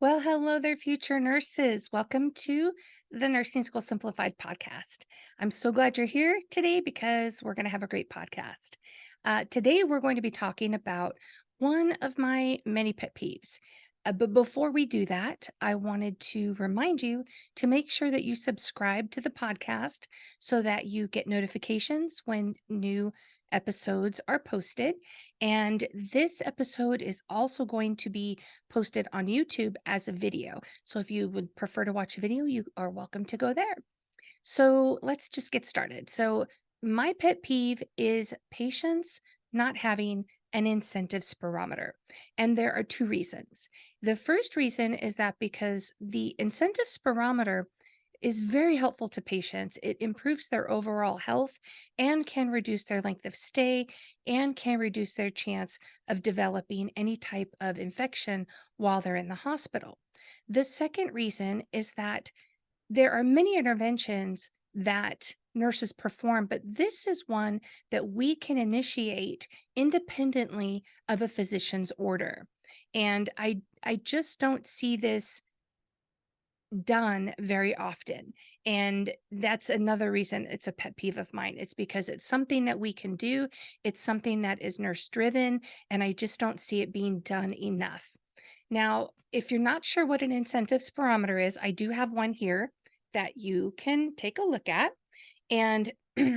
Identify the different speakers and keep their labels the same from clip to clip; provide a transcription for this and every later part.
Speaker 1: Well, hello there, future nurses. Welcome to the Nursing School Simplified Podcast. I'm so glad you're here today because we're going to have a great podcast. Today, we're going to be talking about one of my many pet peeves. But before we do that, I wanted to remind you to make sure that you subscribe to the podcast so that you get notifications when new episodes are posted. And this episode is also going to be posted on YouTube as a video. So if you would prefer to watch a video, you are welcome to go there. So let's just get started. So, my pet peeve is patients not having an incentive spirometer. And there are two reasons. The first reason is that because the incentive spirometer is very helpful to patients. It improves their overall health and can reduce their length of stay and can reduce their chance of developing any type of infection while they're in the hospital. The second reason is that there are many interventions that nurses perform, but this is one that we can initiate independently of a physician's order. And I just don't see this done very often. And that's another reason it's a pet peeve of mine. It's because it's something that we can do, it's something that is nurse driven, and I just don't see it being done enough. Now, if you're not sure what an incentive spirometer is, I do have one here that you can take a look at. And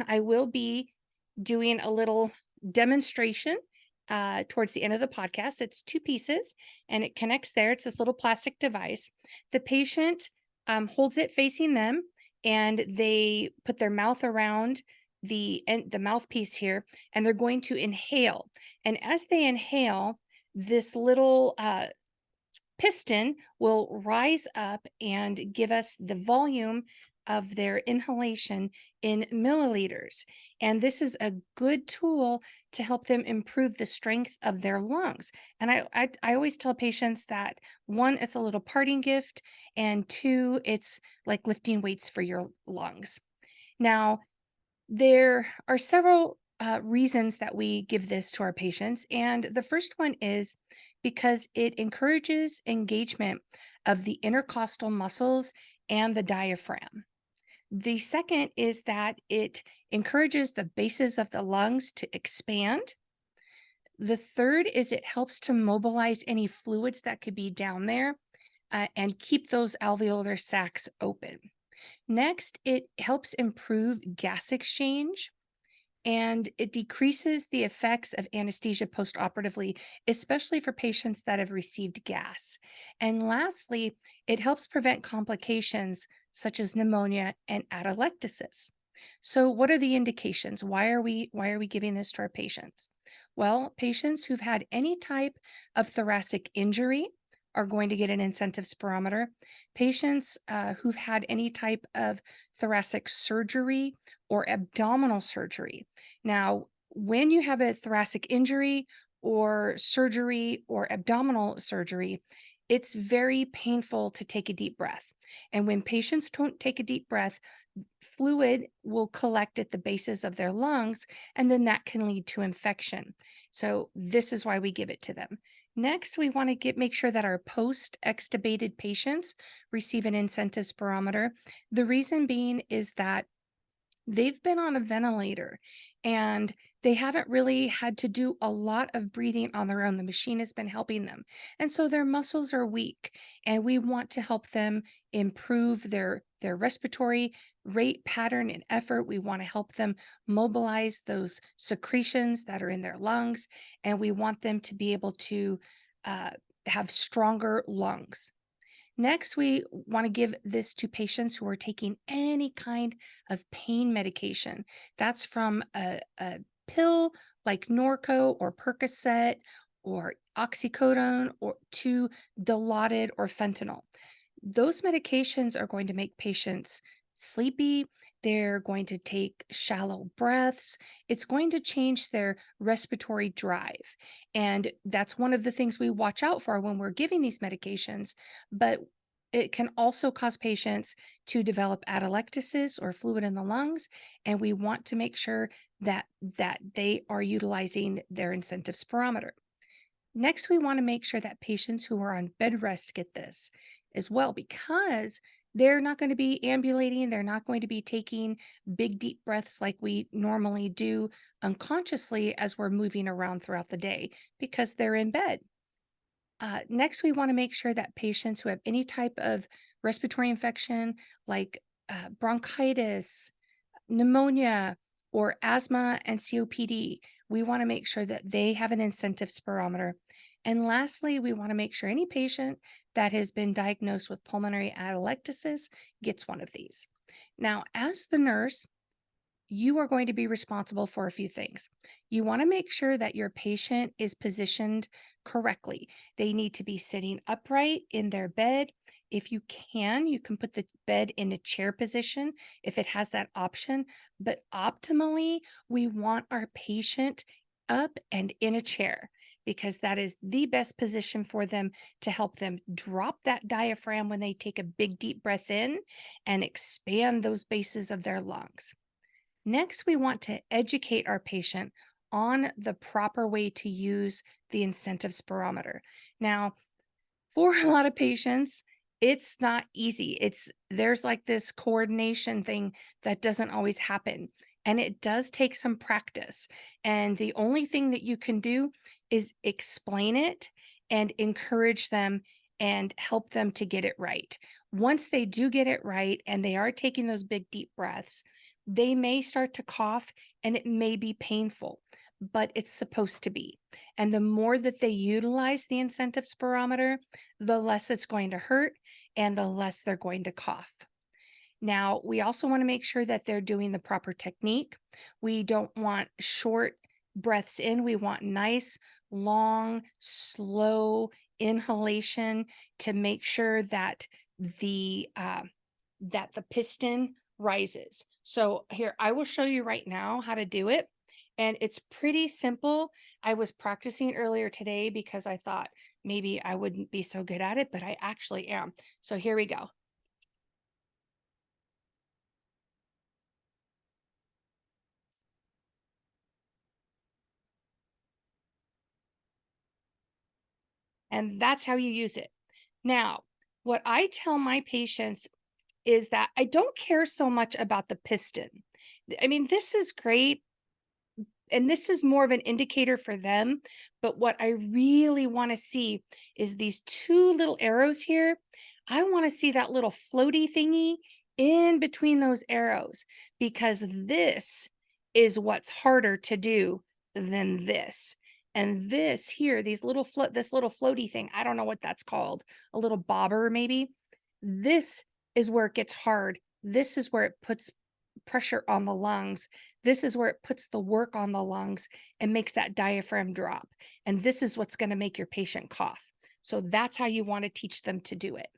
Speaker 1: I will be doing a little demonstration towards the end of the podcast. It's two pieces and it connects there. It's this little plastic device. The patient holds it facing them and they put their mouth around the mouthpiece here and they're going to inhale. And as they inhale, this little piston will rise up and give us the volume of their inhalation in milliliters. And this is a good tool to help them improve the strength of their lungs. And I always tell patients that one, it's a little parting gift, and two, it's like lifting weights for your lungs. Now, there are several reasons that we give this to our patients. And the first one is because it encourages engagement of the intercostal muscles and the diaphragm. The second is that it encourages the bases of the lungs to expand. The third is it helps to mobilize any fluids that could be down there and keep those alveolar sacs open. Next, it helps improve gas exchange and it decreases the effects of anesthesia postoperatively, especially for patients that have received gas. And lastly, it helps prevent complications such as pneumonia and atelectasis. So what are the indications? Why are we giving this to our patients? Well, patients who've had any type of thoracic injury are going to get an incentive spirometer. Patients who've had any type of thoracic surgery or abdominal surgery. Now, when you have a thoracic injury or surgery or abdominal surgery, it's very painful to take a deep breath. And when patients don't take a deep breath, fluid will collect at the bases of their lungs, and then that can lead to infection. So, this is why we give it to them. Next, we want to make sure that our post extubated patients receive an incentive spirometer. The reason being is that they've been on a ventilator and they haven't really had to do a lot of breathing on their own. The machine has been helping them. And so their muscles are weak and we want to help them improve their respiratory rate, pattern, and effort. We want to help them mobilize those secretions that are in their lungs and we want them to be able to uh, have stronger lungs. Next, we want to give this to patients who are taking any kind of pain medication. That's from a pill like Norco or Percocet or oxycodone or to Dilaudid or fentanyl. Those medications are going to make patients sleepy. They're going to take shallow breaths. It's going to change their respiratory drive. And that's one of the things we watch out for when we're giving these medications. But it can also cause patients to develop atelectasis or fluid in the lungs. And we want to make sure that they are utilizing their incentive spirometer. Next, we want to make sure that patients who are on bed rest get this as well because they're not going to be ambulating. They're not going to be taking big, deep breaths like we normally do unconsciously as we're moving around throughout the day because they're in bed. Next, we want to make sure that patients who have any type of respiratory infection like bronchitis, pneumonia, or asthma and COPD, we want to make sure that they have an incentive spirometer. And lastly, we want to make sure any patient that has been diagnosed with pulmonary atelectasis gets one of these. Now, as the nurse, you are going to be responsible for a few things. You want to make sure that your patient is positioned correctly. They need to be sitting upright in their bed. If you can put the bed in a chair position if it has that option. But optimally, we want our patient up and in a chair because that is the best position for them to help them drop that diaphragm when they take a big deep breath in and expand those bases of their lungs. Next, we want to educate our patient on the proper way to use the incentive spirometer. Now, for a lot of patients, it's not easy. There's like this coordination thing that doesn't always happen. And it does take some practice. And the only thing that you can do is explain it and encourage them and help them to get it right. Once they do get it right and they are taking those big, deep breaths, they may start to cough and it may be painful, but it's supposed to be. And the more that they utilize the incentive spirometer, the less it's going to hurt and the less they're going to cough. Now, we also want to make sure that they're doing the proper technique. We don't want short breaths in. We want nice, long, slow inhalation to make sure that the piston rises. So here, I will show you right now how to do it. And it's pretty simple. I was practicing earlier today because I thought maybe I wouldn't be so good at it, but I actually am. So here we go. And that's how you use it. Now, what I tell my patients is that I don't care so much about the piston. I mean, this is great. And this is more of an indicator for them. But what I really want to see is these two little arrows here. I want to see that little floaty thingy in between those arrows because this is what's harder to do than this. And this here, this little floaty thing, I don't know what that's called, a little bobber maybe. This is where it gets hard. This is where it puts pressure on the lungs. This is where it puts the work on the lungs and makes that diaphragm drop. And this is what's going to make your patient cough. So that's how you want to teach them to do it.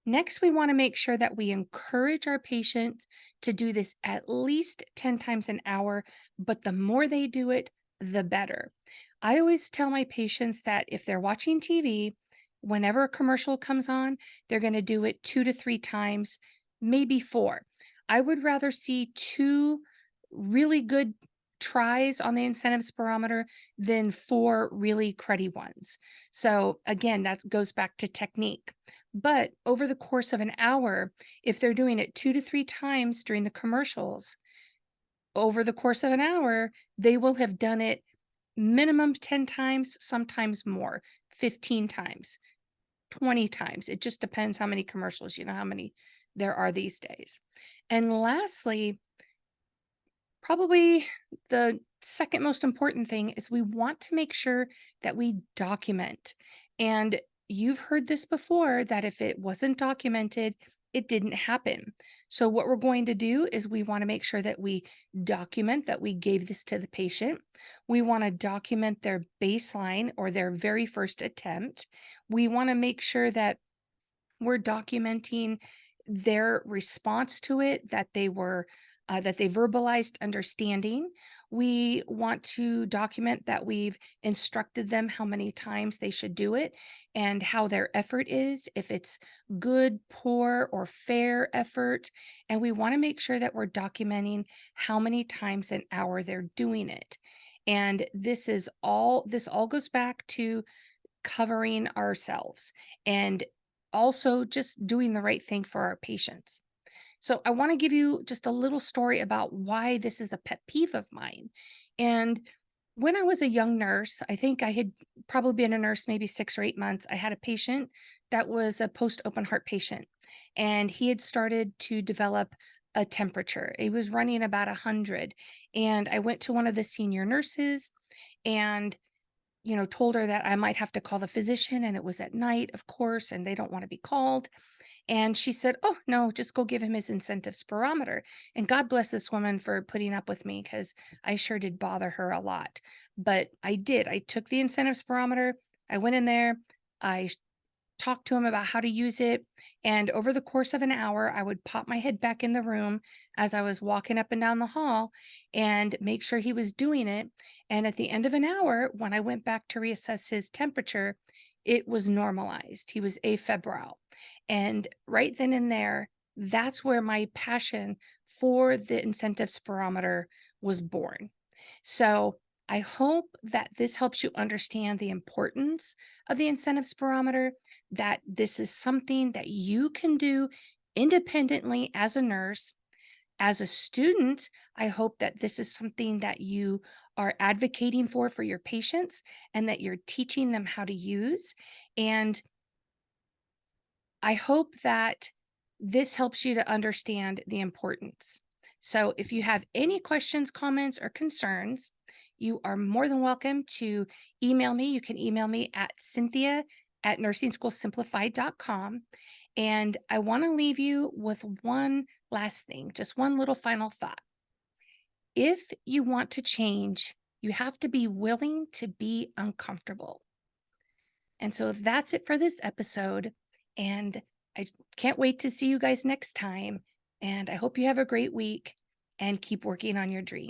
Speaker 1: Next, we want to make sure that we encourage our patients to do this at least 10 times an hour, but the more they do it, the better. I always tell my patients that if they're watching TV, whenever a commercial comes on, they're going to do it 2 to 3 times, maybe four. I would rather see two really good tries on the incentive spirometer than four really cruddy ones. So, again, that goes back to technique. But over the course of an hour, if they're doing it 2 to 3 times during the commercials, over the course of an hour, they will have done it minimum 10 times, sometimes more, 15 times, 20 times. It just depends how many commercials, how many there are these days. And lastly, probably the second most important thing is we want to make sure that we document. And you've heard this before that if it wasn't documented, it didn't happen. So, what we're going to do is we want to make sure that we document that we gave this to the patient. We want to document their baseline or their very first attempt. We want to make sure that we're documenting their response to it, that they verbalized understanding. We want to document that we've instructed them how many times they should do it and how their effort is, if it's good, poor, or fair effort. And we want to make sure that we're documenting how many times an hour they're doing it. And this all goes back to covering ourselves and also just doing the right thing for our patients. So I want to give you just a little story about why this is a pet peeve of mine. And when I was a young nurse, I think I had probably been a nurse maybe 6 or 8 months. I had a patient that was a post open heart patient, and he had started to develop a temperature. It was running about 100. And I went to one of the senior nurses and told her that I might have to call the physician, and it was at night, of course, and they don't want to be called. And she said, "Oh, no, just go give him his incentive spirometer." And God bless this woman for putting up with me because I sure did bother her a lot. But I did. I took the incentive spirometer. I went in there. I talk to him about how to use it. And over the course of an hour, I would pop my head back in the room as I was walking up and down the hall and make sure he was doing it. And at the end of an hour, when I went back to reassess his temperature, it was normalized. He was afebrile. And right then and there, that's where my passion for the incentive spirometer was born. So I hope that this helps you understand the importance of the incentive spirometer, that this is something that you can do independently as a nurse. As a student, I hope that this is something that you are advocating for your patients and that you're teaching them how to use. And I hope that this helps you to understand the importance. So, if you have any questions, comments, or concerns, you are more than welcome to email me. You can email me at cynthia@nursingschoolsimplified.com. And I want to leave you with one last thing, just one little final thought. If you want to change, you have to be willing to be uncomfortable. And so that's it for this episode. And I can't wait to see you guys next time. And I hope you have a great week and keep working on your dream.